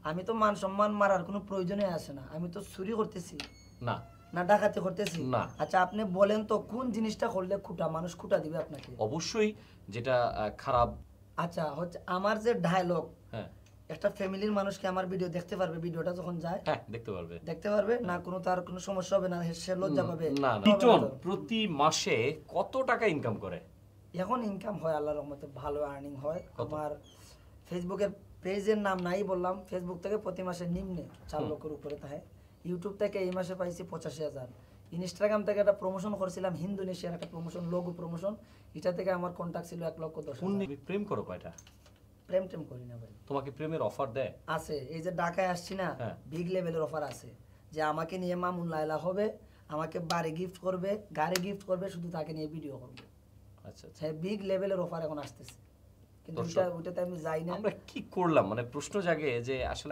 আমি তো মান সম্মান মারার কোনো প্রয়োজনই আসে না। আমি তো চুরি করতেছি না না ডাকাতি করতেছি না। আচ্ছা আপনি বলেন তো কোন জিনিসটা করলে মানুষ খুঁটা দিবে আপনাকে? অবশ্যই যেটা খারাপ। আচ্ছা হচ্ছে আমার যে ডায়লগ, হ্যাঁ একটা ফ্যামিলির মানুষ কি আমার ভিডিও দেখতে পারবে? ভিডিওটা যখন যায় হ্যাঁ দেখতে পারবে। দেখতে পারবে না, কোনো তার কোনো সমস্যা হবে না, সে লজ্জা পাবে না না। লিটন প্রতি মাসে কত টাকা ইনকাম করে? এখন ইনকাম হয় আল্লাহর রহমতে, ভালো আর্নিং হয়। আমার ফেসবুকের পেজের নাম নাই বললাম, ফেসবুক থেকে প্রতি মাসে নিম্নে 4 লক্ষের উপরে থাকে। ইউটিউব থেকে এই মাসে পাইছি 85,000। ইনস্টাগ্রাম থেকে একটা প্রমোশন করছিলাম, ইন্দোনেশিয়ার একটা প্রমোশন, লোগো প্রমোশন, এটা থেকে আমার কন্ট্যাক্ট ছিল 1,10,000। তুমি প্রেম করো কয়টা? প্রেম টেম করি না ভাই। তোমাকে প্রেমের অফার দেয়? আছে, এই যে ঢাকায় আসছি না, হ্যাঁ। বিগ লেভেলের অফার আছে যে আমাকে নিয়ে মামুন লায়লা হবে, আমাকে বাড়ি গিফট করবে, গাড়ি গিফট করবে, শুধু তাকে নিয়ে ভিডিও করবে। আচ্ছা আচ্ছা। হ্যাঁ, বিগ লেভেলের অফার এখন আসতেছে, কিন্তু দর্শক, ওইটাতে আমি যাই না। আমরা কি করলাম, মানে প্রশ্ন জাগে যে আসলে